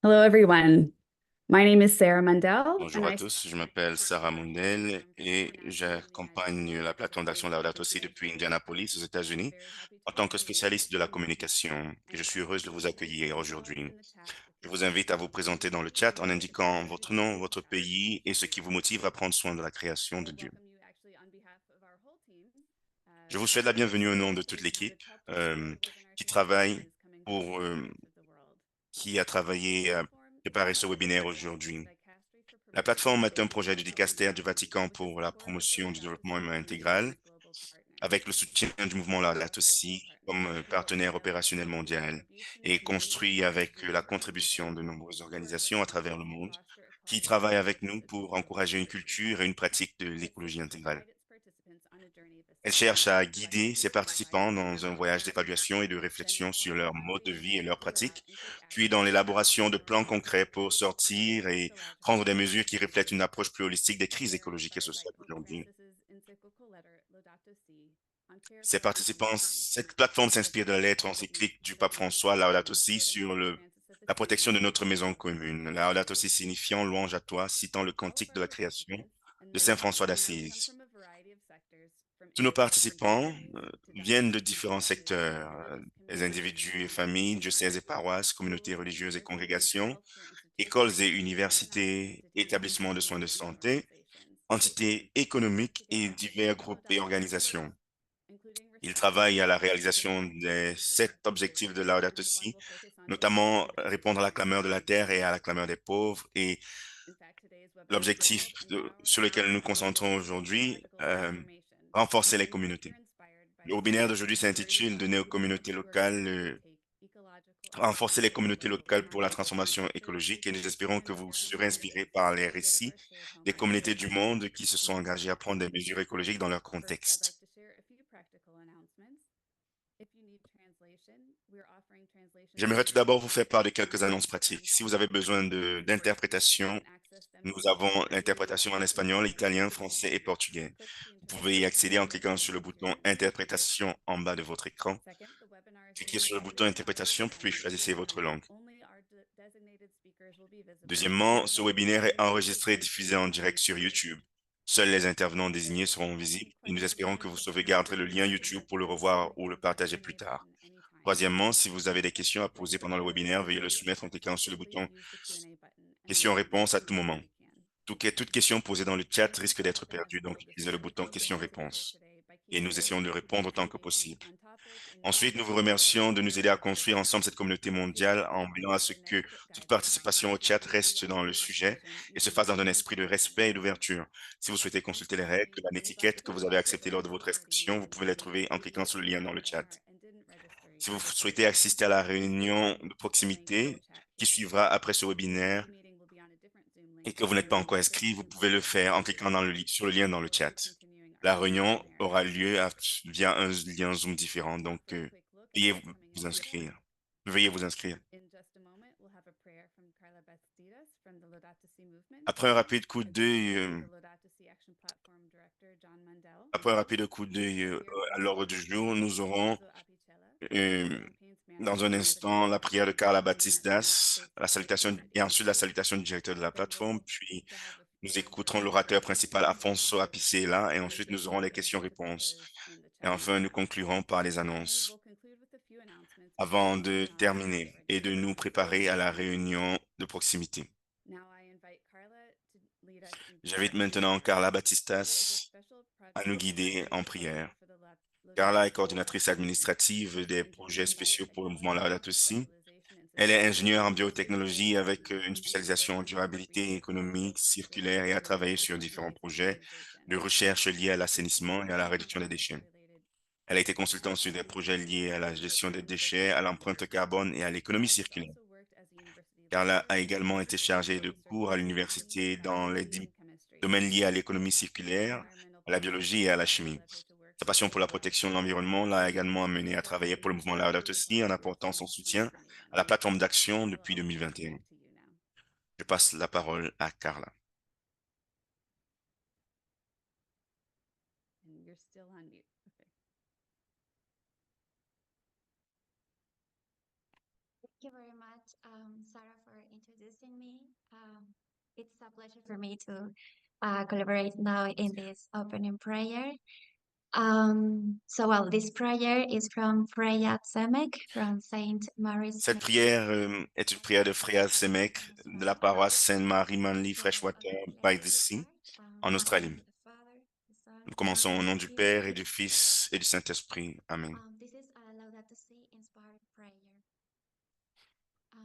Hello, everyone. My name is Sarah Mundell, Bonjour and à I tous, je m'appelle Sarah Mundell et j'accompagne la plateforme d'action Laudato Si depuis Indianapolis aux États-Unis en tant que spécialiste de la communication. Et je suis heureuse de vous accueillir aujourd'hui. Je vous invite à vous présenter dans le chat en indiquant votre nom, votre pays et ce qui vous motive à prendre soin de la création de Dieu. Je vous souhaite la bienvenue au nom de toute l'équipe euh, qui travaille pour, qui a travaillé à préparer ce webinaire aujourd'hui. La plateforme est un projet du dicastère du Vatican pour la promotion du développement humain intégral, avec le soutien du mouvement Laudato Si comme partenaire opérationnel mondial, et construit avec la contribution de nombreuses organisations à travers le monde qui travaillent avec nous pour encourager une culture et une pratique de l'écologie intégrale. Elle cherche à guider ses participants dans un voyage d'évaluation et de réflexion sur leur mode de vie et leurs pratiques, puis dans l'élaboration de plans concrets pour sortir et prendre des mesures qui reflètent une approche plus holistique des crises écologiques et sociales d'aujourd'hui. Cette plateforme s'inspire de la lettre encyclique du pape François Laudato Si sur la protection de notre maison commune. Laudato Si signifiant louange à toi, citant le cantique de la création de Saint François d'Assise. Tous nos participants viennent de différents secteurs, les individus et familles, diocèses et paroisses, communautés religieuses et congrégations, écoles et universités, établissements de soins de santé, entités économiques et divers groupes et organisations. Ils travaillent à la réalisation des 7 objectifs de Laudato Si, notamment répondre à la clameur de la terre et à la clameur des pauvres. Et sur lequel nous nous concentrons aujourd'hui, renforcer les communautés. Le webinaire d'aujourd'hui s'intitule Donner aux communautés locales, renforcer les communautés locales pour la transformation écologique et nous espérons que vous serez inspirés par les récits des communautés du monde qui se sont engagées à prendre des mesures écologiques dans leur contexte. J'aimerais tout d'abord vous faire part de quelques annonces pratiques. Si vous avez besoin d'interprétation, nous avons l'interprétation en espagnol, italien, français et portugais. Vous pouvez y accéder en cliquant sur le bouton Interprétation en bas de votre écran. Cliquez sur le bouton Interprétation, puis choisissez votre langue. Deuxièmement, ce webinaire est enregistré et diffusé en direct sur YouTube. Seuls les intervenants désignés seront visibles et nous espérons que vous sauvegarderez le lien YouTube pour le revoir ou le partager plus tard. Troisièmement, si vous avez des questions à poser pendant le webinaire, veuillez le soumettre en cliquant sur le bouton Questions-réponses à tout moment. Toute question posée dans le chat risque d'être perdue, donc utilisez le bouton Questions-réponses et nous essayons de répondre autant que possible. Ensuite, nous vous remercions de nous aider à construire ensemble cette communauté mondiale en veillant à ce que toute participation au chat reste dans le sujet et se fasse dans un esprit de respect et d'ouverture. Si vous souhaitez consulter les règles, l'étiquette que vous avez acceptée lors de votre inscription, vous pouvez les trouver en cliquant sur le lien dans le chat. Si vous souhaitez assister à la réunion de proximité qui suivra après ce webinaire et que vous n'êtes pas encore inscrit, vous pouvez le faire en cliquant sur le lien dans le chat. La réunion aura lieu via un lien Zoom différent, donc veuillez vous inscrire. Veuillez vous inscrire. Après un rapide coup d'œil, euh, après un rapide coup d'œil à l'ordre du jour, nous aurons euh, dans un instant la prière de Carla Batistas, la salutation et ensuite la salutation du directeur de la plateforme, puis nous écouterons l'orateur principal Afonso Apicella et ensuite nous aurons les questions-réponses. Et enfin, nous conclurons par les annonces avant de terminer et de nous préparer à la réunion de proximité. J'invite maintenant Carla Batistas à nous guider en prière. Carla est coordinatrice administrative des projets spéciaux pour le mouvement Laudato Si. Elle est ingénieure en biotechnologie avec une spécialisation en durabilité économique circulaire et a travaillé sur différents projets de recherche liés à l'assainissement et à la réduction des déchets. Elle a été consultante sur des projets liés à la gestion des déchets, à l'empreinte carbone et à l'économie circulaire. Carla a également été chargée de cours à l'université dans les domaines liés à l'économie circulaire, à la biologie et à la chimie. Sa passion pour la protection de l'environnement l'a également amenée à travailler pour le mouvement Laudato Si en apportant son soutien à la plateforme d'action depuis 2021. Je passe la parole à Carla. you very much, Sarah, for introducing me. It's a pleasure for me to collaborate now in this opening prayer. Well, this prayer is from Freya Tsemek from Saint Mary's. Cette prière est une prière de Freya Semek de la paroisse Sainte-Marie Manly Freshwater by the Sea en Australie. Nous commençons au nom du Père et du Fils et du Saint-Esprit. Amen.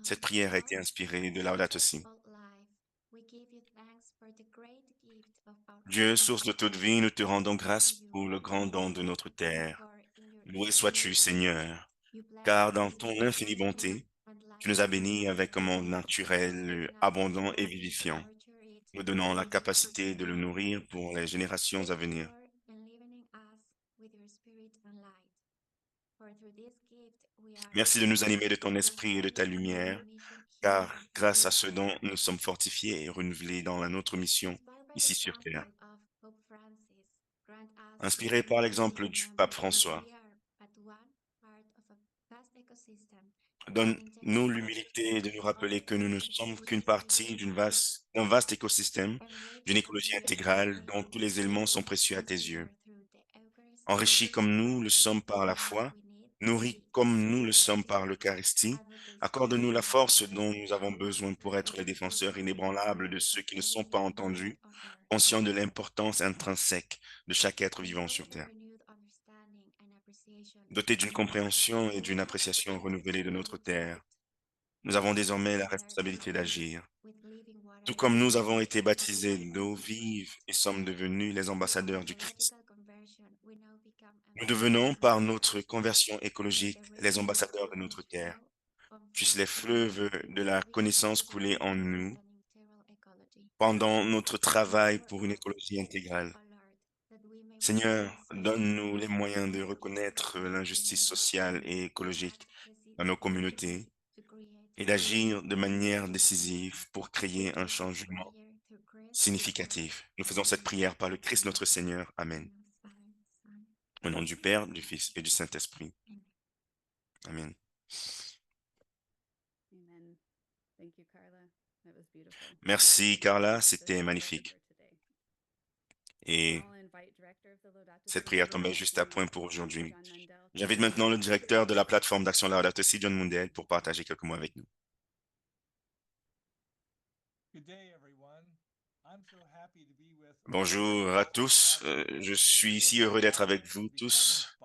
Cette prière a été inspirée de Laudato Si. Dieu, source de toute vie, nous te rendons grâce pour le grand don de notre terre. Loué sois-tu, Seigneur, car dans ton infinie bonté, tu nous as bénis avec un monde naturel, abondant et vivifiant, nous donnant la capacité de le nourrir pour les générations à venir. Merci de nous animer de ton esprit et de ta lumière, car grâce à ce don, nous sommes fortifiés et renouvelés dans la nôtre mission ici sur Terre. Inspiré par l'exemple du pape François, donne-nous l'humilité de nous rappeler que nous ne sommes qu'une partie d'un vaste écosystème, d'une écologie intégrale dont tous les éléments sont précieux à tes yeux. Enrichis comme nous le sommes par la foi, nourris comme nous le sommes par l'Eucharistie, accorde-nous la force dont nous avons besoin pour être les défenseurs inébranlables de ceux qui ne sont pas entendus, conscients de l'importance intrinsèque de chaque être vivant sur Terre. Dotés d'une compréhension et d'une appréciation renouvelée de notre Terre, nous avons désormais la responsabilité d'agir. Tout comme nous avons été baptisés d'eau vive et sommes devenus les ambassadeurs du Christ, nous devenons, par notre conversion écologique, les ambassadeurs de notre terre. Puissent les fleuves de la connaissance couler en nous pendant notre travail pour une écologie intégrale. Seigneur, donne-nous les moyens de reconnaître l'injustice sociale et écologique dans nos communautés et d'agir de manière décisive pour créer un changement significatif. Nous faisons cette prière par le Christ notre Seigneur. Amen. Au nom du Père, du Fils et du Saint-Esprit. Amen. Merci, Carla, c'était magnifique. Et cette prière tombait juste à point pour aujourd'hui. J'invite maintenant le directeur de la plateforme d'action Laudato Si, John Mundell, pour partager quelques mots avec nous. Bonjour à tous, je suis si heureux d'être avec vous tous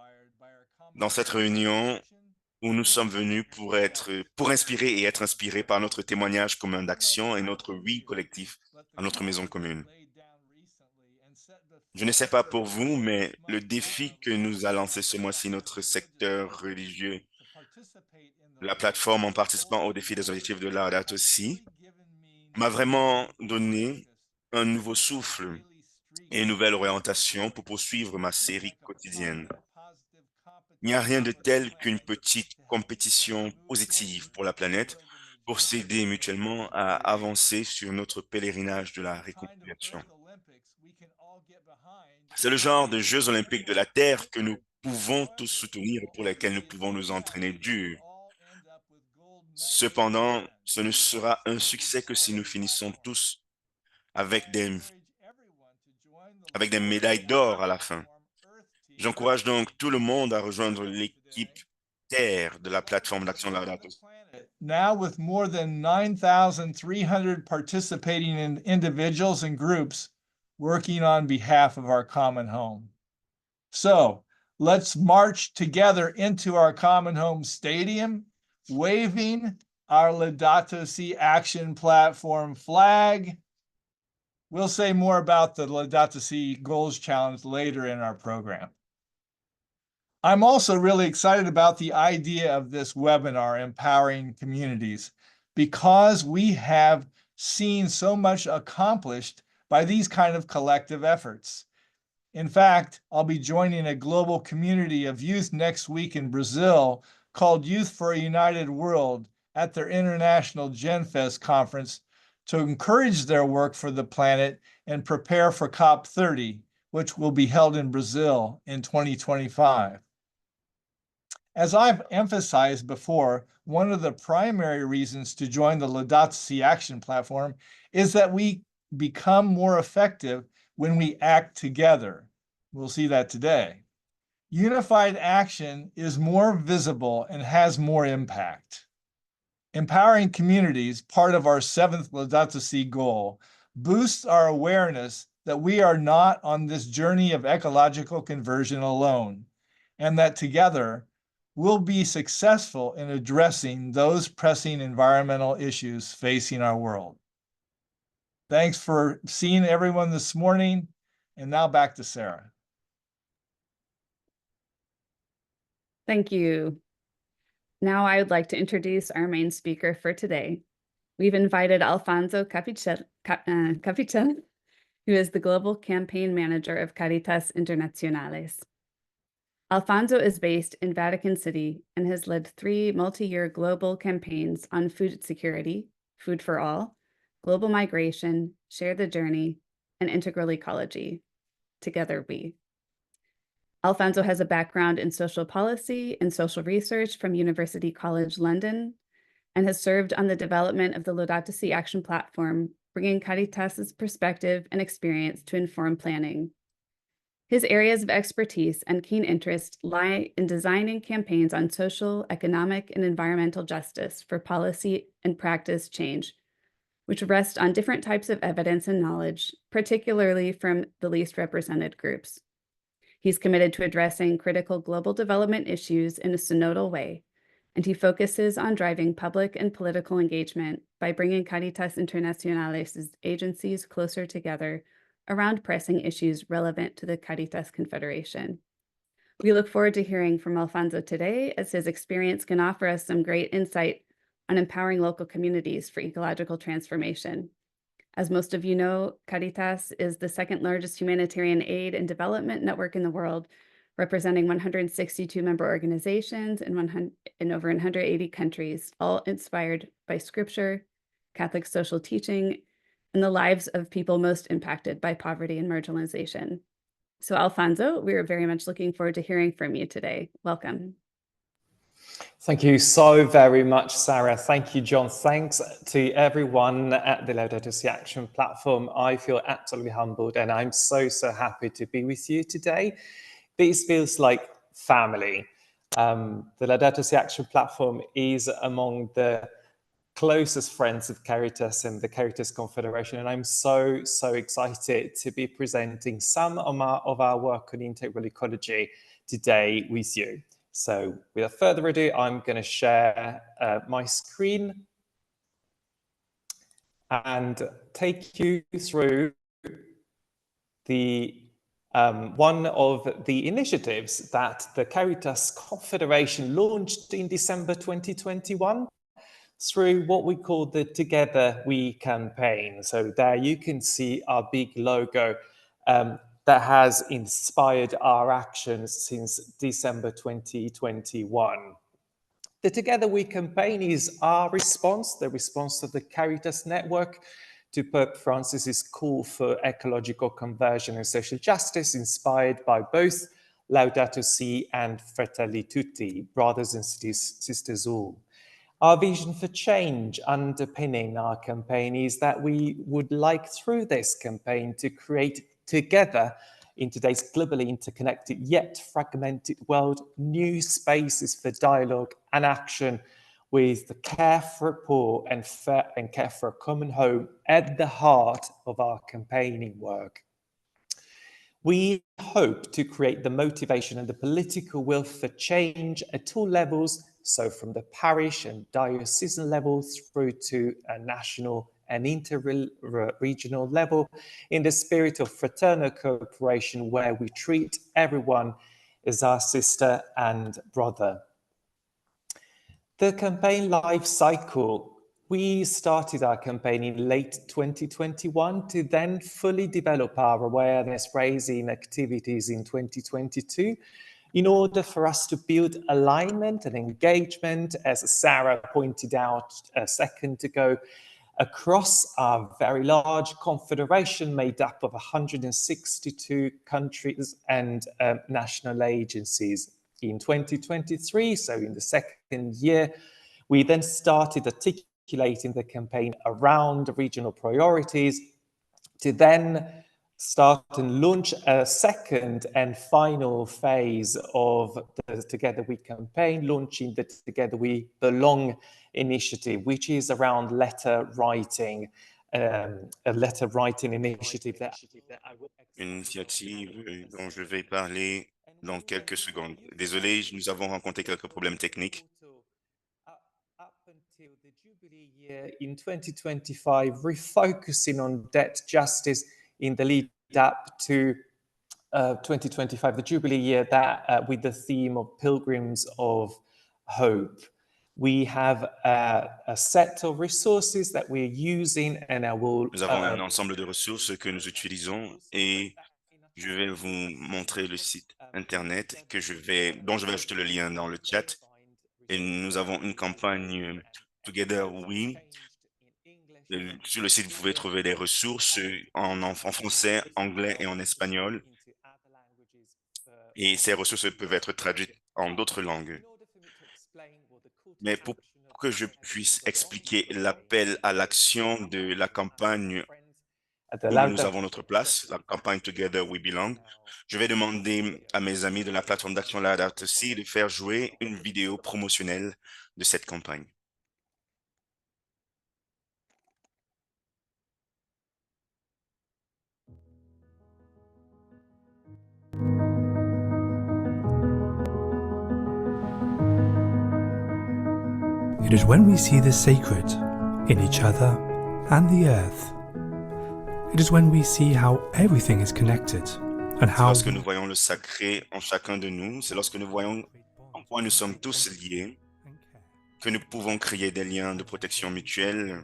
dans cette réunion où nous sommes venus pour inspirer et être inspirés par notre témoignage commun d'action et notre oui collectif à notre maison commune. Je ne sais pas pour vous, mais le défi que nous a lancé ce mois-ci notre secteur religieux, la plateforme en participant au défi des objectifs de Laudato Si, m'a vraiment donné un nouveau souffle et une nouvelle orientation pour poursuivre ma série quotidienne. Il n'y a rien de tel qu'une petite compétition positive pour la planète pour s'aider mutuellement à avancer sur notre pèlerinage de la réconciliation. C'est le genre de Jeux olympiques de la Terre que nous pouvons tous soutenir et pour lesquels nous pouvons nous entraîner dur. Cependant, ce ne sera un succès que si nous finissons tous avec des médailles d'or à la fin. J'encourage donc tout le monde à rejoindre l'équipe Terre de la plateforme d'action Laudato Si. Now with more than 9,300 participating individuals and groups working on behalf of our common home. So let's march together into our common home stadium, waving our Laudato Si Action Platform flag. We'll say more about the Laudato Si Goals Challenge later in our program. I'm also really excited about the idea of this webinar, Empowering Communities, because we have seen so much accomplished by these kind of collective efforts. In fact, I'll be joining a global community of youth next week in Brazil called Youth for a United World at their International GenFest conference to encourage their work for the planet and prepare for COP30, which will be held in Brazil in 2025. As I've emphasized before, one of the primary reasons to join the Laudato Si Action platform is that we become more effective when we act together. We'll see that today. Unified action is more visible and has more impact. Empowering communities, part of our 7th Laudato Si goal, boosts our awareness that we are not on this journey of ecological conversion alone, and that together we'll be successful in addressing those pressing environmental issues facing our world. Thanks for seeing everyone this morning, and now back to Sarah. Thank you. Now I would like to introduce our main speaker for today. We've invited Alfonso Capicel, who is the Global Campaign Manager of Caritas Internationales. Alfonso is based in Vatican City and has led 3 multi-year global campaigns on food security, Food for All, global migration, Share the Journey, and integral ecology. Together we. Alfonso has a background in social policy and social research from University College London and has served on the development of the Laudato Si Action platform, bringing Caritas's perspective and experience to inform planning. His areas of expertise and keen interest lie in designing campaigns on social, economic, and environmental justice for policy and practice change, which rest on different types of evidence and knowledge, particularly from the least represented groups. He's committed to addressing critical global development issues in a synodal way, and he focuses on driving public and political engagement by bringing Caritas Internationales' agencies closer together around pressing issues relevant to the Caritas Confederation. We look forward to hearing from Alfonso today, as his experience can offer us some great insight on empowering local communities for ecological transformation. As most of you know, Caritas is the 2nd largest humanitarian aid and development network in the world, representing 162 member organizations in over 180 countries, all inspired by scripture, Catholic social teaching, and the lives of people most impacted by poverty and marginalization. So Alfonso, we are very much looking forward to hearing from you today. Welcome. Thank you so very much, Sarah. Thank you, John. Thanks to everyone at the Laudato Si Action platform. I feel absolutely humbled and I'm so happy to be with you today. This feels like family. The Laudato Si Action platform is among the closest friends of Caritas and the Caritas Confederation, and I'm so excited to be presenting some of our work on integral ecology today with you. So without further ado, I'm going to share my screen and take you through the one of the initiatives that the Caritas Confederation launched in December 2021 through what we call the Together We campaign. So there you can see our big logo that has inspired our actions since December 2021. The Together We campaign is our response, the response of the Caritas Network to Pope Francis's call for ecological conversion and social justice, inspired by both Laudato Si and Fratelli Tutti, brothers and sisters all. Our vision for change underpinning our campaign is that we would like, through this campaign, to create together, in today's globally interconnected yet fragmented world, new spaces for dialogue and action, with the care for a poor and care for a common home at the heart of our campaigning work. We hope to create the motivation and the political will for change at all levels, so from the parish and diocesan level through to a national and inter-regional level, in the spirit of fraternal cooperation, where we treat everyone as our sister and brother. The campaign life cycle. We started our campaign in late 2021 to then fully develop our awareness raising activities in 2022 in order for us to build alignment and engagement, as Sarah pointed out a second ago, across our very large confederation made up of 162 countries and national agencies. In 2023, so in the second year, we then started articulating the campaign around regional priorities to then start and launch a second and final phase of the Together We campaign, launching the Together We Belong initiative, which is around letter writing, a letter writing initiative that I will Une initiative dont je vais parler dans quelques secondes. Désolé, nous avons rencontré quelques problèmes techniques. Up until the Jubilee year in 2025, refocusing on debt justice in the lead up to 2025, the Jubilee year, that with the theme of Pilgrims of Hope. We have a set of resources that we're using, and I will. Nous avons un ensemble de ressources que nous utilisons et je vais vous montrer le site internet dont je vais ajouter le lien dans le chat. Et nous avons une campagne Together We. Sur le site, vous pouvez trouver des ressources en français, anglais et en espagnol. Et ces ressources peuvent être traduites en d'autres langues. Mais pour que je puisse expliquer l'appel à l'action de la campagne où nous avons notre place, la campagne Together We Belong, je vais demander à mes amis de la plateforme d'action Laudato Si de faire jouer une vidéo promotionnelle de cette campagne. It is when we see the sacred in each other and the earth. It is when we see how everything is connected and C'est how lorsque nous voyons le sacré en chacun de nous, c'est lorsque nous voyons en quoi nous sommes tous liés, que nous pouvons créer des liens de protection mutuelle.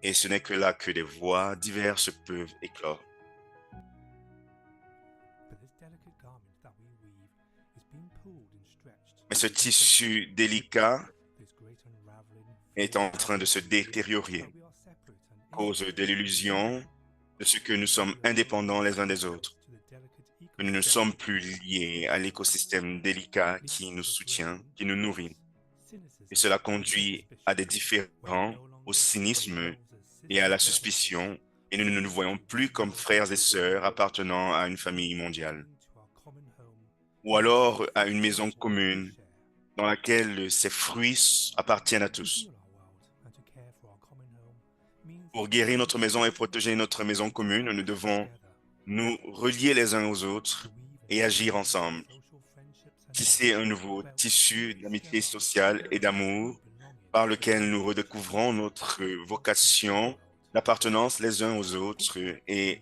Et ce n'est que là que des voix diverses peuvent éclore. Mais ce tissu délicat est en train de se détériorer à cause de l'illusion de ce que nous sommes indépendants les uns des autres, que nous ne sommes plus liés à l'écosystème délicat qui nous soutient, qui nous nourrit. Et cela conduit à des différends, au cynisme et à la suspicion, et nous ne nous voyons plus comme frères et sœurs appartenant à une famille mondiale, ou alors à une maison commune dans laquelle ses fruits appartiennent à tous. Pour guérir notre maison et protéger notre maison commune, nous devons nous relier les uns aux autres et agir ensemble. Tisser un nouveau tissu d'amitié sociale et d'amour par lequel nous redécouvrons notre vocation d'appartenance les uns aux autres et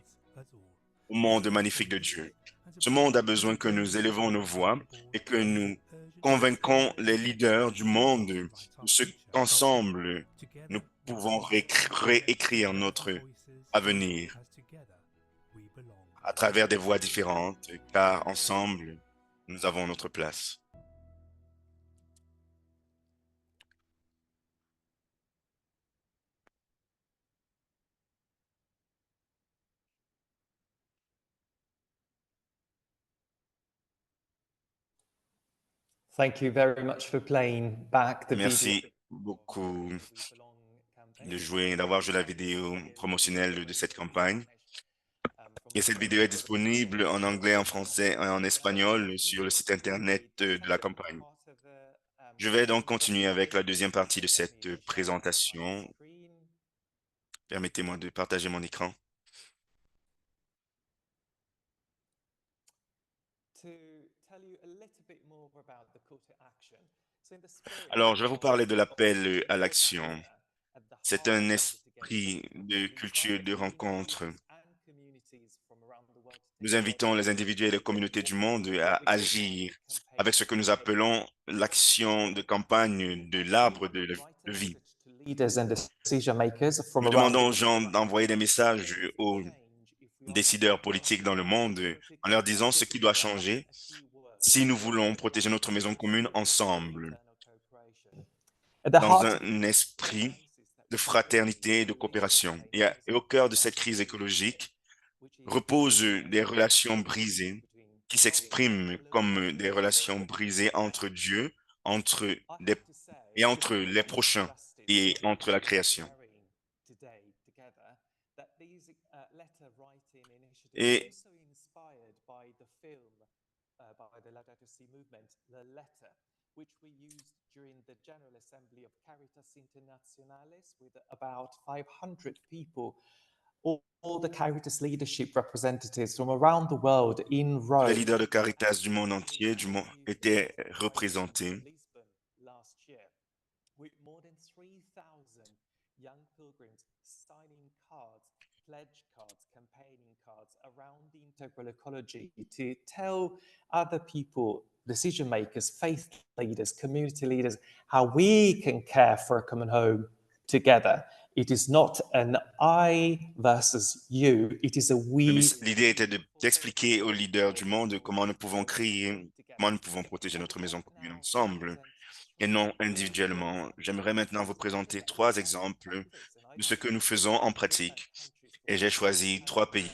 au monde magnifique de Dieu. Ce monde a besoin que nous élevons nos voix et que nous convainquons les leaders du monde de ce qu'ensemble nous pouvons réécrire notre avenir à travers des voix différentes, car ensemble, nous avons notre place. Thank you very much for playing back the Merci beaucoup de jouer, d'avoir joué la vidéo promotionnelle de cette campagne. Et cette vidéo est disponible en anglais, en français et en espagnol sur le site internet de la campagne. Je vais donc continuer avec la deuxième partie de cette présentation. Permettez-moi de partager mon écran. Alors, je vais vous parler de l'appel à l'action. C'est un esprit de culture de rencontre. Nous invitons les individus et les communautés du monde à agir avec ce que nous appelons l'action de campagne de l'arbre de vie. Nous demandons aux gens d'envoyer des messages aux décideurs politiques dans le monde en leur disant ce qui doit changer si nous voulons protéger notre maison commune ensemble, dans un esprit de fraternité et de coopération. Et au cœur de cette crise écologique reposent des relations brisées qui s'expriment comme des relations brisées entre Dieu, entre les prochains et entre la création. Et by the Laudato Si movement, the letter, which we used during the General Assembly of Caritas Internationalis with about 500 people, all the Caritas leadership representatives from around the world in les Rome. leaders de Caritas du monde entier étaient représentés. Last year, with more than 3,000 young pilgrims signing cards, pledge cards, campaigning cards around the integral ecology to tell other people, decision makers, faith leaders, community leaders, how we can care for a common home together. It is not an I versus you, it is a we. L'idée était d'expliquer aux leaders du monde comment nous pouvons créer, comment nous pouvons protéger notre maison commune ensemble et non individuellement. J'aimerais maintenant vous présenter 3 exemples de ce que nous faisons en pratique. Et j'ai choisi 3 pays.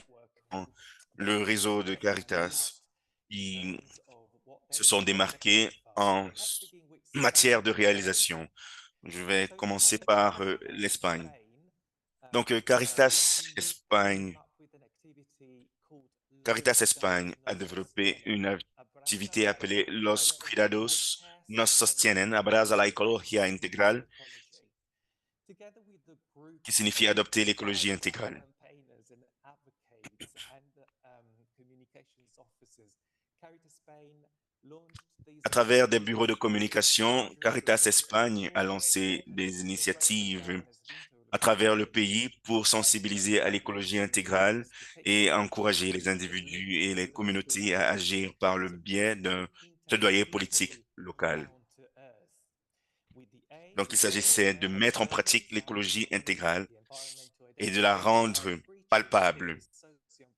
Le réseau de Caritas, qui se sont démarqués en matière de réalisation. Je vais commencer par l'Espagne. Donc, Caritas Espagne a développé une activité appelée Los Cuidados nos sostienen, abraza la ecología integral, qui signifie adopter l'écologie intégrale. À travers des bureaux de communication, Caritas Espagne a lancé des initiatives à travers le pays pour sensibiliser à l'écologie intégrale et encourager les individus et les communautés à agir par le biais d'un plaidoyer politique local. Donc, il s'agissait de mettre en pratique l'écologie intégrale et de la rendre palpable.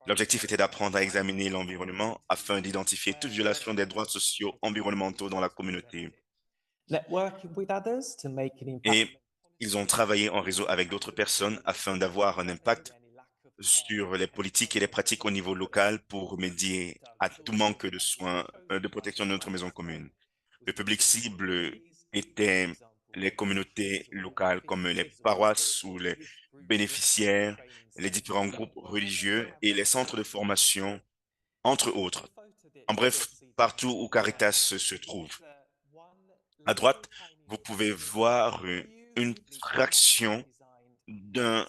L'objectif était d'apprendre à examiner l'environnement afin d'identifier toute violation des droits sociaux environnementaux dans la communauté. Et ils ont travaillé en réseau avec d'autres personnes afin d'avoir un impact sur les politiques et les pratiques au niveau local pour remédier à tout manque de soins de protection de notre maison commune. Le public cible était les communautés locales comme les paroisses ou les bénéficiaires, les différents groupes religieux et les centres de formation, entre autres. En bref, partout où Caritas se trouve. À droite, vous pouvez voir une fraction d'une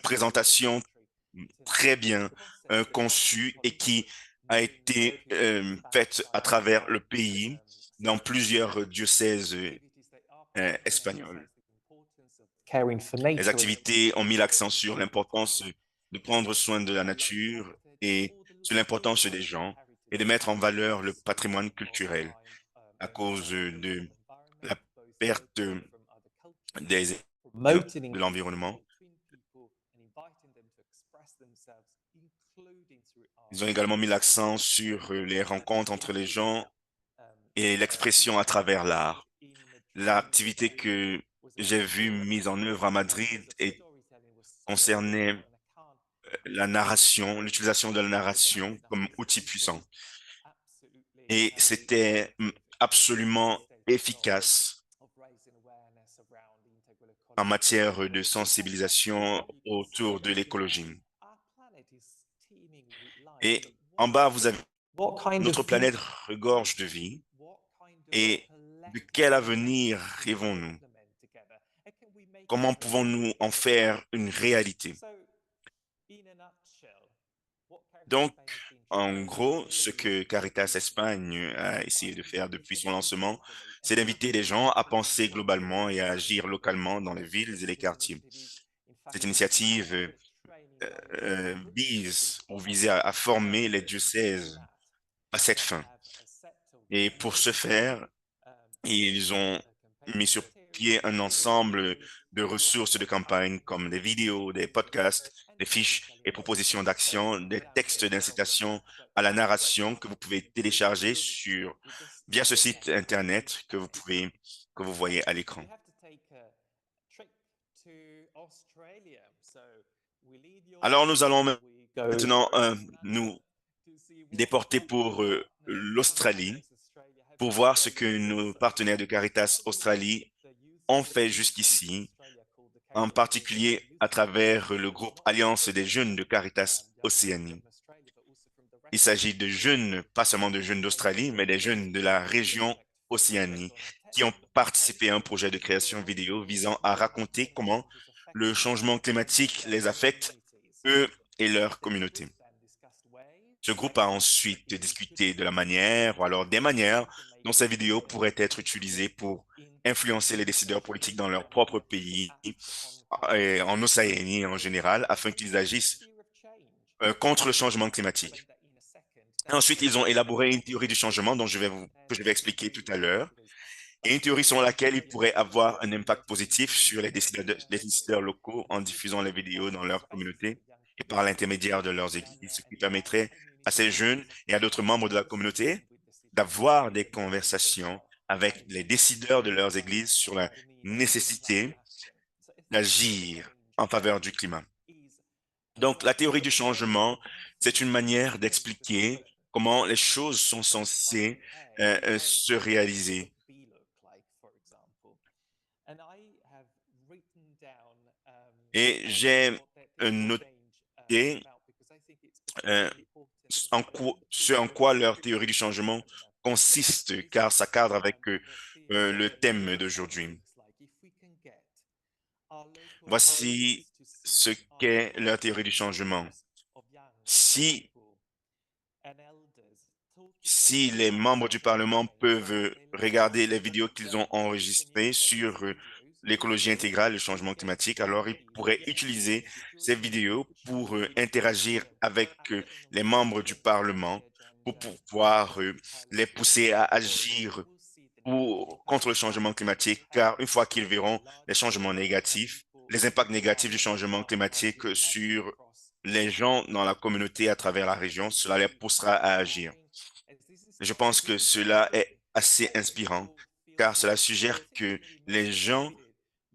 présentation très bien conçue et qui a été faite à travers le pays dans plusieurs diocèses espagnols. Les activités ont mis l'accent sur l'importance de prendre soin de la nature et sur l'importance des gens et de mettre en valeur le patrimoine culturel à cause de la perte de l'environnement. Ils ont également mis l'accent sur les rencontres entre les gens et l'expression à travers l'art. L'activité que j'ai vue mise en œuvre à Madrid concernait la narration, l'utilisation de la narration comme outil puissant. Et c'était absolument efficace en matière de sensibilisation autour de l'écologie. Et en bas, vous avez notre planète regorge de vie. Et de quel avenir rêvons-nous? Comment pouvons-nous en faire une réalité? Donc, en gros, ce que Caritas Espagne a essayé de faire depuis son lancement, c'est d'inviter les gens à penser globalement et à agir localement dans les villes et les quartiers. Cette initiative vise à former les diocèses à cette fin. Et pour ce faire, ils ont mis sur pied un ensemble de ressources de campagne comme des vidéos, des podcasts, des fiches et propositions d'action, des textes d'incitation à la narration que vous pouvez télécharger via ce site internet que vous voyez à l'écran. Alors nous allons We go maintenant nous déporter pour l'Australie pour voir ce que nos partenaires de Caritas Australie ont fait jusqu'ici, en particulier à travers le groupe Alliance des jeunes de Caritas Océanie. Il s'agit de jeunes, pas seulement de jeunes d'Australie, mais des jeunes de la région Océanie qui ont participé à un projet de création vidéo visant à raconter comment le changement climatique les affecte, eux et leur communauté. Ce groupe a ensuite discuté de la manière, ou alors des manières, dont ces vidéos pourraient être utilisées pour influencer les décideurs politiques dans leur propre pays et en Océanie en général, afin qu'ils agissent contre le changement climatique. Et ensuite, ils ont élaboré une théorie du changement que je vais expliquer tout à l'heure, et une théorie selon laquelle ils pourraient avoir un impact positif sur les décideurs locaux en diffusant les vidéos dans leur communauté et par l'intermédiaire de leurs églises, ce qui permettrait à ces jeunes et à d'autres membres de la communauté d'avoir des conversations avec les décideurs de leurs églises sur la nécessité d'agir en faveur du climat. Donc, la théorie du changement, c'est une manière d'expliquer comment les choses sont censées se réaliser. Et j'ai noté ce en quoi leur théorie du changement consiste, car ça cadre avec le thème d'aujourd'hui. Voici ce qu'est leur théorie du changement. Si les membres du Parlement peuvent regarder les vidéos qu'ils ont enregistrées sur l'écologie intégrale et le changement climatique, alors ils pourraient utiliser ces vidéos pour interagir avec les membres du Parlement pour pouvoir les pousser à agir contre le changement climatique, car une fois qu'ils verront les changements négatifs, les impacts négatifs du changement climatique sur les gens dans la communauté à travers la région, cela les poussera à agir. Je pense que cela est assez inspirant, car cela suggère que les gens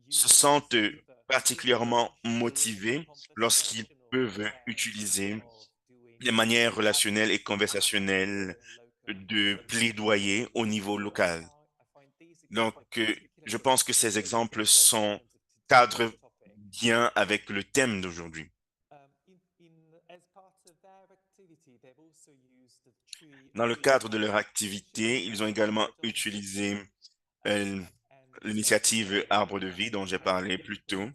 se sentent particulièrement motivés lorsqu'ils peuvent utiliser des manières relationnelles et conversationnelles de plaidoyer au niveau local. Donc, je pense que ces exemples cadrent bien avec le thème d'aujourd'hui. Dans le cadre de leur activité, ils ont également utilisé l'initiative Arbre de vie dont j'ai parlé plus tôt.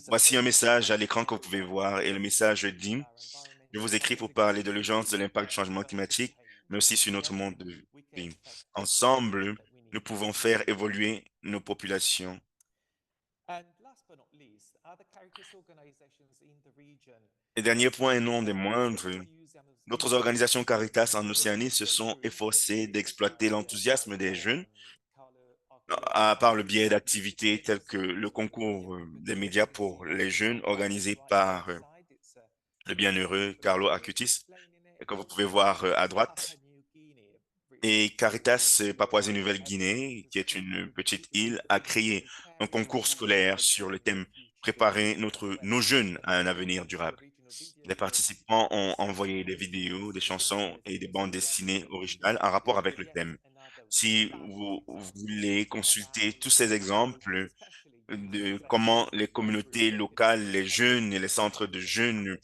Voici un message à l'écran que vous pouvez voir et le message dit: je vous écris pour parler de l'urgence de l'impact du changement climatique, mais aussi sur notre monde de vie. Ensemble, nous pouvons faire évoluer nos populations. Et dernier point et non des moindres, d'autres organisations Caritas en Océanie se sont efforcées d'exploiter l'enthousiasme des jeunes par le biais d'activités telles que le concours des médias pour les jeunes organisé par le bienheureux Carlo Acutis, que vous pouvez voir à droite, et Caritas Papouasie-Nouvelle-Guinée, qui est une petite île, a créé un concours scolaire sur le thème Préparer nos jeunes à un avenir durable. Les participants ont envoyé des vidéos, des chansons et des bandes dessinées originales en rapport avec le thème. Si vous voulez consulter tous ces exemples de comment les communautés locales, les jeunes et les centres de jeunes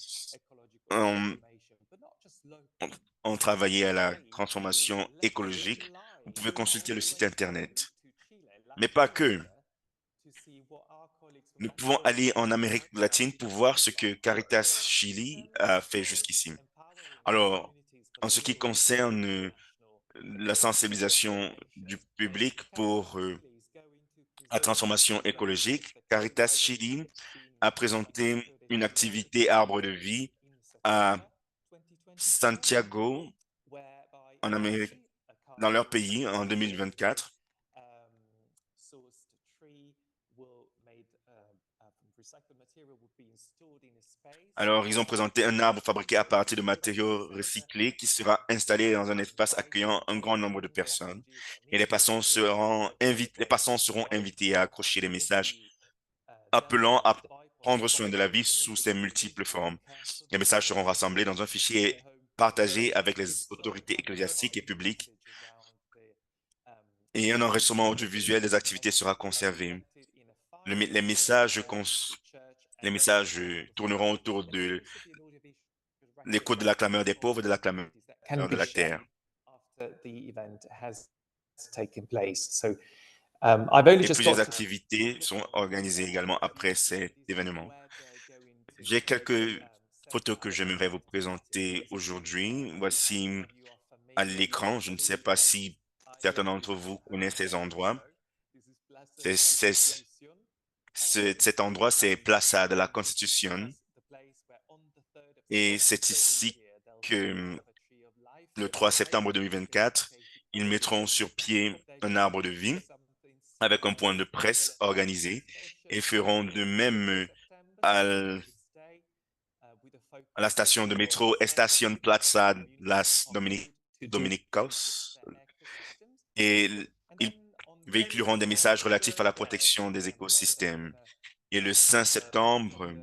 ont travaillé à la transformation écologique, vous pouvez consulter le site Internet. Mais pas que. Nous pouvons aller en Amérique latine pour voir ce que Caritas Chili a fait jusqu'ici. Alors, en ce qui concerne la sensibilisation du public pour la transformation écologique, Caritas Chili a présenté une activité Arbre de vie à Santiago, en Amérique, dans leur pays, en 2024. Alors, ils ont présenté un arbre fabriqué à partir de matériaux recyclés qui sera installé dans un espace accueillant un grand nombre de personnes. Et les passants seront invités à accrocher les messages appelant à prendre soin de la vie sous ses multiples formes. Les messages seront rassemblés dans un fichier et partagés avec les autorités ecclésiastiques et publiques. Et un enregistrement audiovisuel des activités sera conservé. Les messages tourneront autour de l'écoute de la clameur des pauvres et de la clameur de la terre. Et plusieurs activités sont organisées également après cet événement. J'ai quelques photos que j'aimerais vous présenter aujourd'hui. Voici à l'écran. Je ne sais pas si certains d'entre vous connaissent ces endroits. Cet endroit, c'est Plaza de la Constitution. Et c'est ici que le 3 septembre 2024, ils mettront sur pied un arbre de vie avec un point de presse organisé et feront de même à la station de métro Estación Plaza Las Dominicos. Et ils véhiculeront des messages relatifs à la protection des écosystèmes. Et le 5 septembre,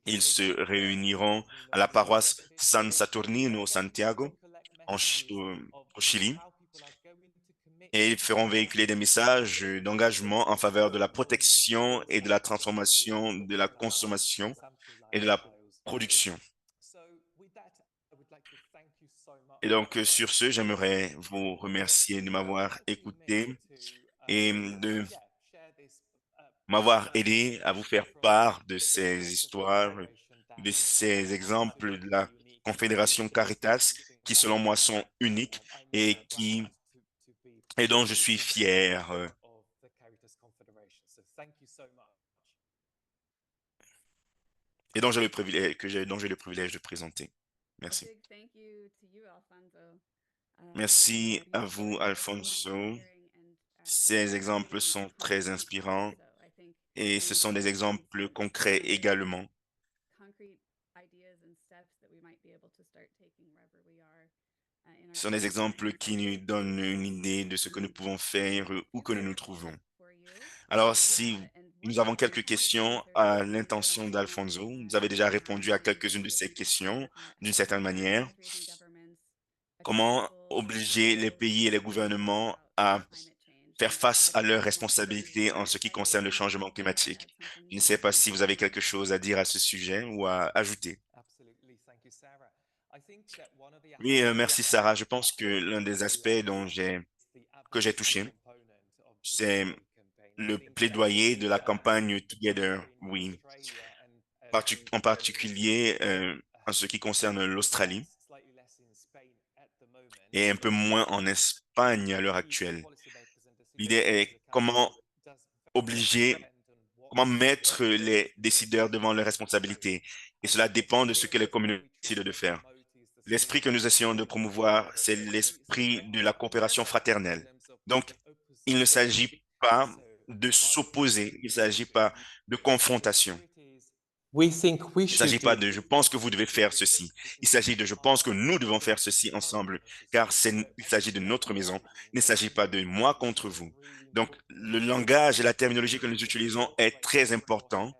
ils se réuniront à la paroisse San Saturnino Santiago au Chili et ils feront véhiculer des messages d'engagement en faveur de la protection et de la transformation de la consommation et de la production. Et donc, sur ce, j'aimerais vous remercier de m'avoir écouté et de m'avoir aidé à vous faire part de ces histoires, de ces exemples de la Confédération Caritas qui, selon moi, sont uniques et dont je suis fier. Et dont j'ai le privilège de présenter. Merci. Merci à vous, Alfonso. Ces exemples sont très inspirants et ce sont des exemples concrets également. Ce sont des exemples qui nous donnent une idée de ce que nous pouvons faire où que nous nous trouvons. Alors, si nous avons quelques questions à l'intention d'Alfonso, vous avez déjà répondu à quelques-unes de ces questions d'une certaine manière. Comment obliger les pays et les gouvernements à faire face à leurs responsabilités en ce qui concerne le changement climatique? Je ne sais pas si vous avez quelque chose à dire à ce sujet ou à ajouter. Oui, merci Sarah. Je pense que l'un des aspects que j'ai touché, c'est le plaidoyer de la campagne Together We, en particulier en ce qui concerne l'Australie et un peu moins en Espagne à l'heure actuelle. L'idée est comment mettre les décideurs devant leurs responsabilités. Et cela dépend de ce que les communautés décident de faire. L'esprit que nous essayons de promouvoir, c'est l'esprit de la coopération fraternelle. Donc, il ne s'agit pas de s'opposer, il ne s'agit pas de confrontation. Il ne s'agit pas de « je pense que vous devez faire ceci ». Il s'agit de « je pense que nous devons faire ceci ensemble », car il s'agit de notre maison. Il ne s'agit pas de moi contre vous. Donc, le langage et la terminologie que nous utilisons est très important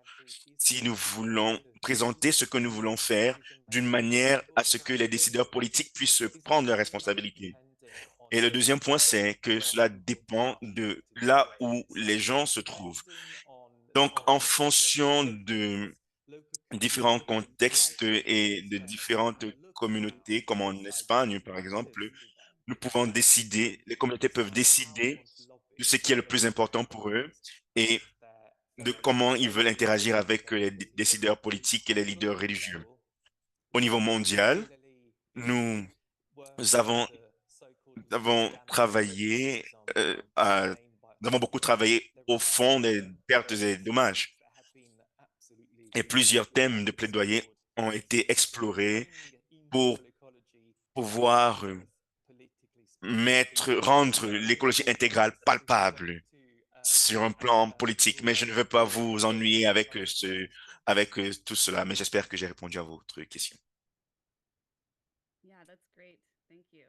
si nous voulons présenter ce que nous voulons faire d'une manière à ce que les décideurs politiques puissent prendre leurs responsabilités. Et le deuxième point, c'est que cela dépend de là où les gens se trouvent. Donc, en fonction de différents contextes et de différentes communautés, comme en Espagne, par exemple, nous pouvons décider, les communautés peuvent décider de ce qui est le plus important pour eux et de comment ils veulent interagir avec les décideurs politiques et les leaders religieux. Au niveau mondial, nous avons travaillé, nous avons beaucoup travaillé au fond des pertes et des dommages. Et plusieurs thèmes de plaidoyer ont été explorés pour pouvoir rendre l'écologie intégrale palpable sur un plan politique, mais je ne veux pas vous ennuyer avec avec tout cela, mais j'espère que j'ai répondu à votre question. Yeah, that's great. Thank you.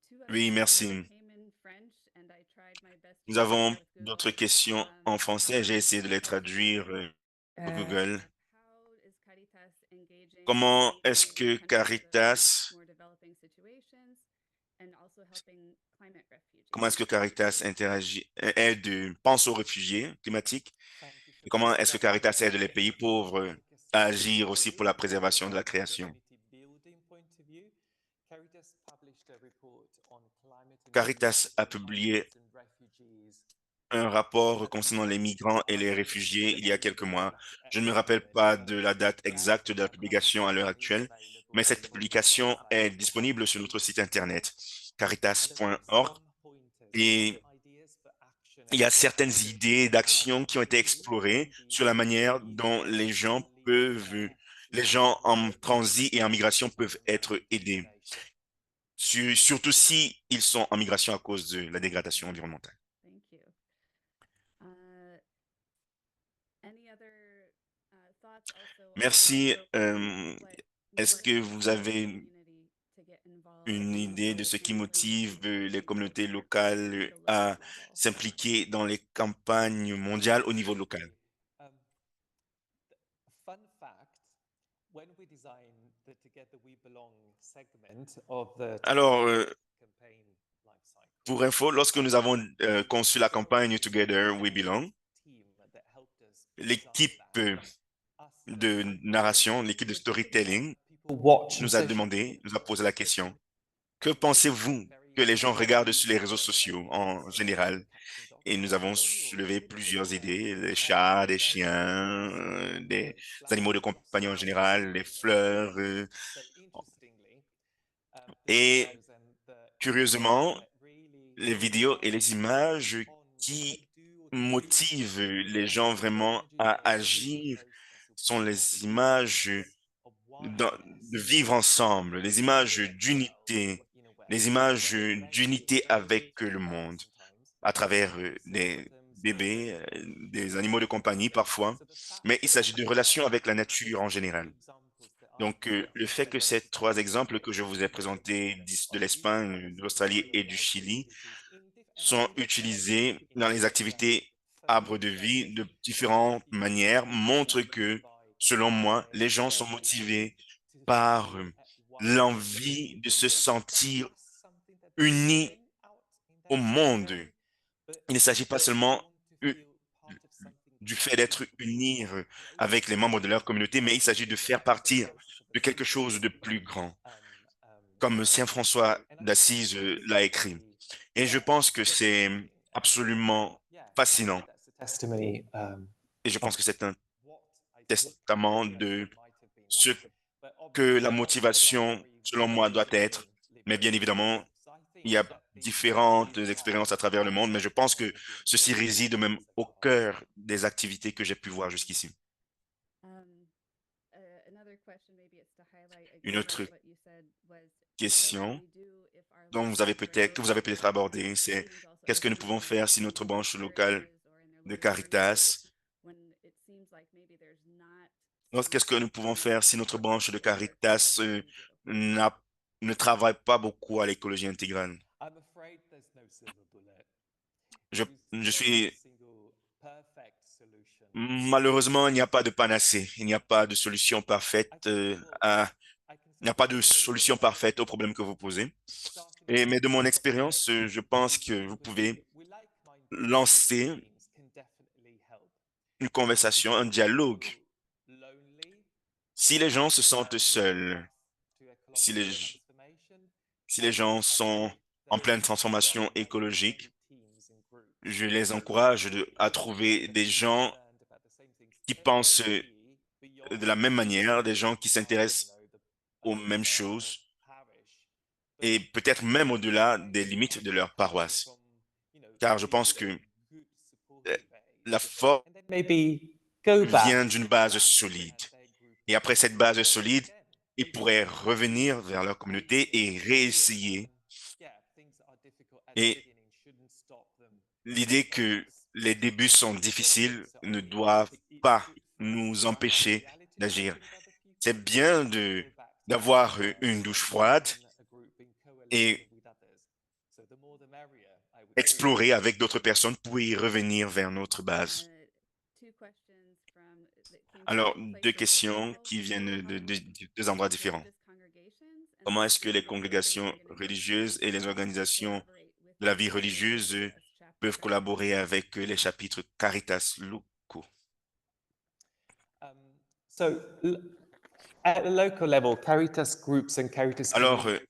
Two Oui, others merci. came in French, and I tried my best to Nous avons translate with d'autres Google. questions en français. J'ai essayé de les traduire sur Uh, Google. how is Caritas engaging Comment in est-ce que countries that are in Caritas, more developing situations and also helping climate refugees? comment est-ce que Caritas interagit, pense aux réfugiés climatiques? Et comment est-ce que Caritas aide les pays pauvres à agir aussi pour la préservation de la création? Caritas a publié un rapport concernant les migrants et les réfugiés il y a quelques mois. Je ne me rappelle pas de la date exacte de la publication à l'heure actuelle, mais cette publication est disponible sur notre site internet caritas.org et il y a certaines idées d'action qui ont été explorées sur la manière dont les gens en transit et en migration peuvent être aidés, surtout si ils sont en migration à cause de la dégradation environnementale. Thank you. Any other thoughts also Merci. on Est-ce que vous avez une idée de ce qui motive les communautés locales à s'impliquer dans les campagnes mondiales au niveau local? Fun fact, when we designed the Together We Belong segment of the Alors, campaign life cycle, pour info, lorsque nous avons conçu la campagne Together We Belong, team that helped us l'équipe design that, de narration, l'équipe de storytelling people watch on nous a social demandé, nous a posé la question, que pensez-vous que les gens regardent sur les réseaux sociaux en général? Et nous avons soulevé plusieurs idées, des chats, des chiens, des animaux de compagnie en général, les fleurs. Et curieusement, les vidéos et les images qui motivent les gens vraiment à agir sont les images de vivre ensemble, les images d'unité avec le monde, à travers des bébés, des animaux de compagnie parfois, mais il s'agit de relations avec la nature en général. Donc, le fait que ces trois exemples que je vous ai présentés de l'Espagne, de l'Australie et du Chili sont utilisés dans les activités arbres de vie de différentes manières montre que, selon moi, les gens sont motivés par l'envie de se sentir unis au monde. Il ne s'agit pas seulement du fait d'être unis avec les membres de leur communauté, mais il s'agit de faire partie de quelque chose de plus grand, comme Saint François d'Assise l'a écrit. Et je pense que c'est absolument fascinant. Et je pense que c'est un testament de ce que la motivation, selon moi, doit être. Mais bien évidemment, il y a différentes expériences à travers le monde, mais je pense que ceci réside même au cœur des activités que j'ai pu voir jusqu'ici. Une autre question que vous avez peut-être abordée, c'est qu'est-ce que nous pouvons faire si notre branche locale de Caritas, qu'est-ce que nous pouvons faire si notre branche de Caritas ne travaille pas beaucoup à l'écologie intégrale? Je suis Malheureusement, il n'y a pas de panacée, il n'y a pas de solution parfaite il n'y a pas de solution parfaite au problème que vous posez. Mais de mon expérience, je pense que vous pouvez lancer une conversation, un dialogue. Si les gens se sentent seuls, si les gens sont en pleine transformation écologique, je les encourage à trouver des gens qui pensent de la même manière, des gens qui s'intéressent aux mêmes choses et peut-être même au-delà des limites de leur paroisse. Car je pense que la force vient d'une base solide. Et après cette base solide, ils pourraient revenir vers leur communauté et réessayer. Et l'idée que les débuts sont difficiles ne doit pas nous empêcher d'agir. C'est bien d'avoir une douche froide et explorer avec d'autres personnes pour y revenir vers notre base. Alors, deux questions qui viennent de deux endroits différents. Comment est-ce que les congrégations religieuses et les organisations de la vie religieuse peuvent collaborer avec les chapitres Caritas locaux? So, at a local level, Caritas groups and Caritas Alors, communities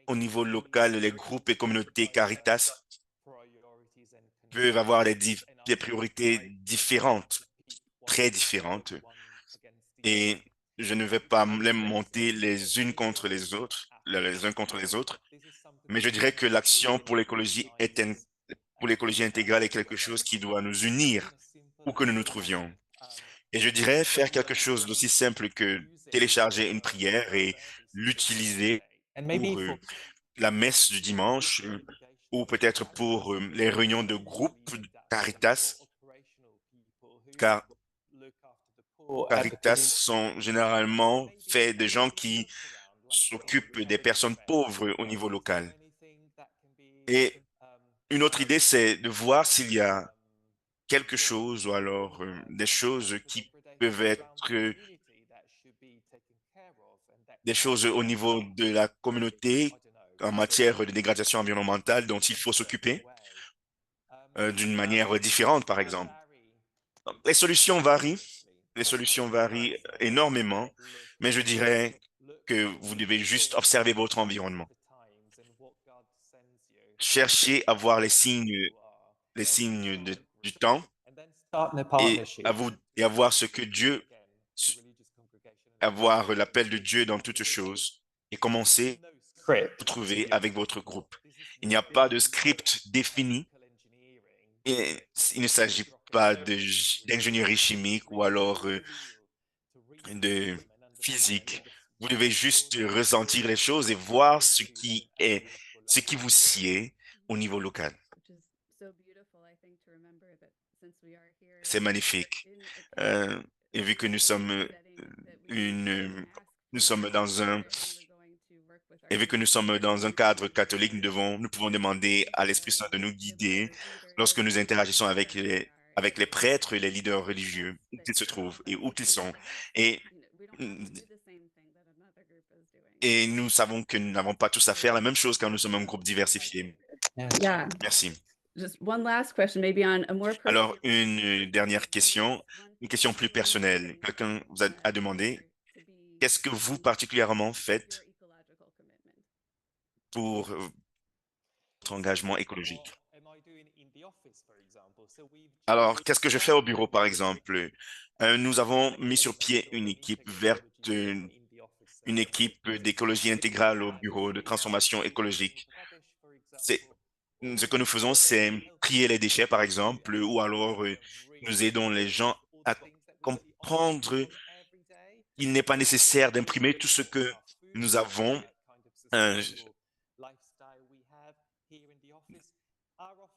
au niveau local, les groupes et communautés Caritas peuvent avoir des priorités différentes, très différentes, et je ne vais pas les monter les unes contre les autres, les uns contre les autres, mais je dirais que l'action pour l'écologie intégrale est quelque chose qui doit nous unir où que nous nous trouvions. Et je dirais faire quelque chose d'aussi simple que télécharger une prière et l'utiliser pour la messe du dimanche ou peut-être pour les réunions de groupe Caritas, car Caritas sont généralement faits de gens qui s'occupent des personnes pauvres au niveau local. Et une autre idée, c'est de voir s'il y a quelque chose ou alors des choses qui peuvent être des choses au niveau de la communauté en matière de dégradation environnementale dont il faut s'occuper d'une manière différente, par exemple. Les solutions varient énormément, mais je dirais que vous devez juste observer votre environnement. Cherchez à voir les signes du temps et à voir ce que Dieu, avoir l'appel de Dieu dans toutes choses et commencer à vous trouver avec votre groupe. Il n'y a pas de script défini et il ne s'agit pas d'ingénierie chimique ou alors de physique. Vous devez juste ressentir les choses et voir ce qui vous sied au niveau local. C'est magnifique. Et vu que nous sommes et vu que nous sommes dans un cadre catholique, nous pouvons demander à l'Esprit Saint de nous guider lorsque nous interagissons avec les prêtres et les leaders religieux, où qu'ils se trouvent et où qu'ils sont. Et, et nous savons que nous n'avons pas tous à faire la même chose car nous sommes un groupe diversifié. Yeah, Merci. just one last question, maybe on a more Alors, personal une dernière question, une question plus personnelle. Quelqu'un vous a demandé, qu'est-ce que vous particulièrement faites pour votre engagement écologique? Alors, qu'est-ce que je fais au bureau, par exemple? Nous avons mis sur pied une équipe verte, une équipe d'écologie intégrale au bureau de transformation écologique. Ce que nous faisons, c'est trier les déchets, par exemple, ou alors nous aidons les gens à comprendre qu'il n'est pas nécessaire d'imprimer tout ce que nous avons.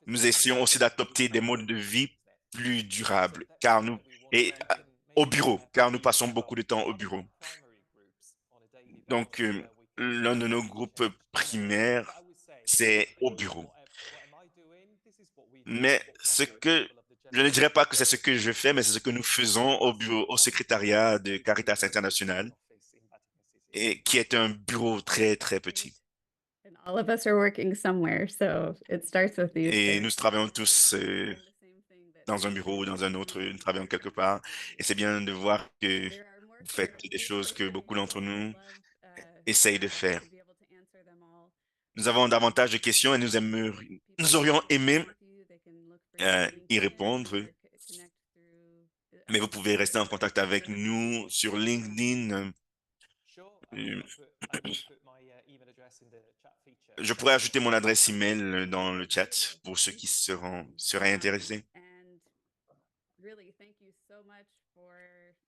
Nous essayons aussi d'adopter des modes de vie plus durables, au bureau, car nous passons beaucoup de temps au bureau. Donc, l'un de nos groupes primaires, c'est au bureau. Mais je ne dirais pas que c'est ce que je fais, mais c'est ce que nous faisons au bureau, au secrétariat de Caritas International, et qui est un bureau très, très petit. And all of us are working somewhere, so it starts with these Et things. nous travaillons tous dans un bureau ou dans un autre, nous travaillons quelque part. Et c'est bien de voir que vous faites des choses que beaucoup d'entre nous essayent de faire. Nous avons davantage de questions et nous aurions aimé y répondre, mais vous pouvez rester en contact avec nous sur LinkedIn. Je pourrais ajouter mon adresse email dans le chat pour ceux qui seraient intéressés.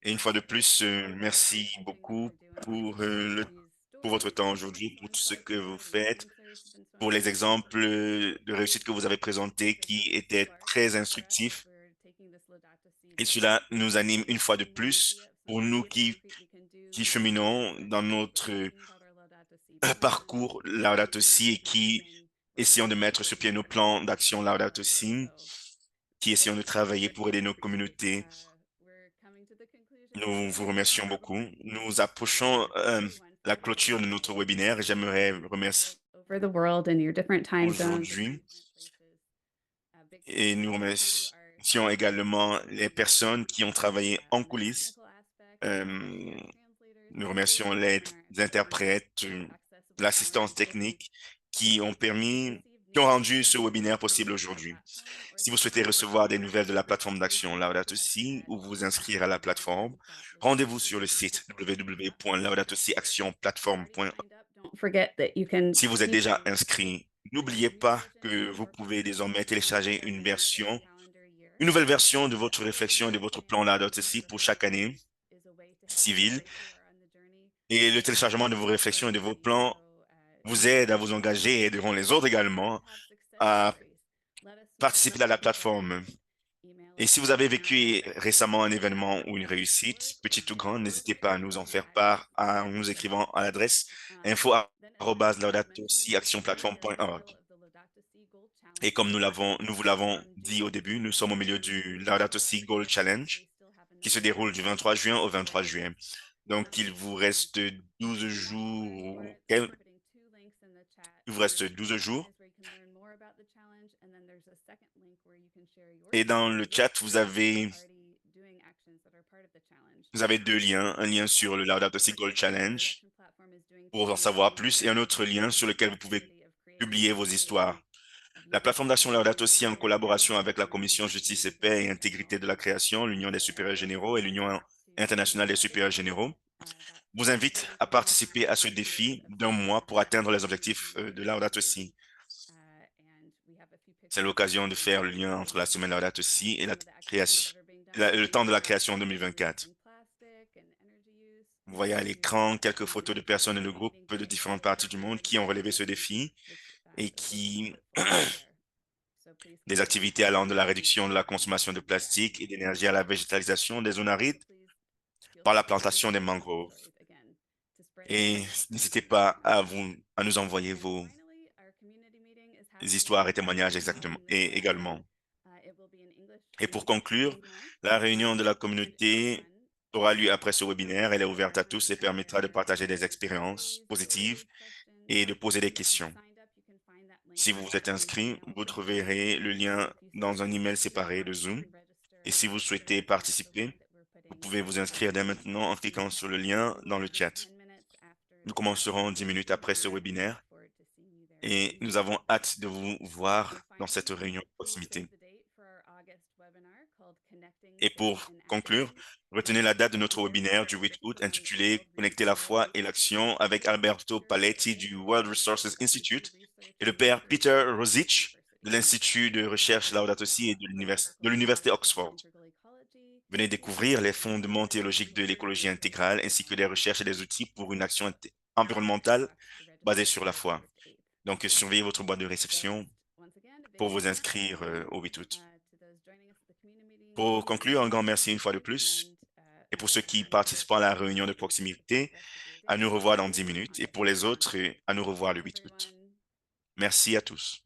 Et une fois de plus, merci beaucoup pour votre temps aujourd'hui, pour tout ce que vous faites. pour les exemples de réussite que vous avez présentés qui étaient très instructifs. Et cela nous anime une fois de plus pour nous qui cheminons dans notre parcours Laudato Si et qui essayons de mettre sur pied nos plans d'action Laudato Si, qui essayons de travailler pour aider nos communautés. Nous vous remercions beaucoup. Nous approchons la clôture de notre webinaire et j'aimerais remercier over the world in your different time zones. aujourd'hui et nous remercions également les personnes qui ont travaillé en coulisses. Nous remercions les interprètes, l'assistance technique qui ont rendu ce webinaire possible aujourd'hui. Si vous souhaitez recevoir des nouvelles de la plateforme d'action Laudato Si ou vous inscrire à la plateforme, rendez-vous sur le site www.laudatosiactionplatform.org. Don't forget that you can Si vous êtes déjà inscrit, n'oubliez pas que vous pouvez désormais télécharger une nouvelle version de votre réflexion et de votre plan Laudato Si pour chaque année civile. Et le téléchargement de vos réflexions et de vos plans vous aide à vous engager et aideront les autres également à participer à la plateforme. Et si vous avez vécu récemment un événement ou une réussite, petite ou grande, n'hésitez pas à nous en faire part en nous écrivant à l'adresse info@laudatosiactionplatform.org. Et comme nous vous l'avons dit au début, nous sommes au milieu du Laudato Si Gold Challenge qui se déroule du 23 juin au 23 juin. Donc, il vous reste 12 jours. Il vous reste 12 jours. Et dans le chat, vous avez deux liens. Un lien sur le Laudato Si Gold Challenge pour en savoir plus et un autre lien sur lequel vous pouvez publier vos histoires. La plateforme d'action Laudato Si, en collaboration avec la Commission Justice et Paix et Intégrité de la Création, l'Union des supérieurs généraux et l'Union internationale des supérieurs généraux, vous invite à participer à ce défi d'un mois pour atteindre les objectifs de Laudato Si. C'est l'occasion de faire le lien entre la semaine Laudato Si et le temps de la création 2024. Vous voyez à l'écran quelques photos de personnes et de groupes de différentes parties du monde qui ont relevé ce défi et qui des activités allant de la réduction de la consommation de plastique et d'énergie à la végétalisation des zones arides par la plantation des mangroves. Et n'hésitez pas à nous envoyer vos histoires et témoignages également. Et pour conclure, la réunion de la communauté aura lieu après ce webinaire. Elle est ouverte à tous et permettra de partager des expériences positives et de poser des questions. Si vous vous êtes inscrit, vous trouverez le lien dans un email séparé de Zoom. Et si vous souhaitez participer, vous pouvez vous inscrire dès maintenant en cliquant sur le lien dans le chat. Nous commencerons 10 minutes après ce webinaire et nous avons hâte de vous voir dans cette réunion de proximité. Et pour conclure, retenez la date de notre webinaire du 8 août intitulé « Connecter la foi et l'action » avec Alberto Paletti du World Resources Institute et le père Peter Rosich de l'Institut de recherche Laudato Si et de l'Université Oxford. Venez découvrir les fondements théologiques de l'écologie intégrale ainsi que des recherches et des outils pour une action environnementale basée sur la foi. Donc, surveillez votre boîte de réception pour vous inscrire au 8 août. Pour conclure, un grand merci une fois de plus. Et pour ceux qui participent à la réunion de proximité, à nous revoir dans 10 minutes. Et pour les autres, à nous revoir le 8 août. Merci à tous.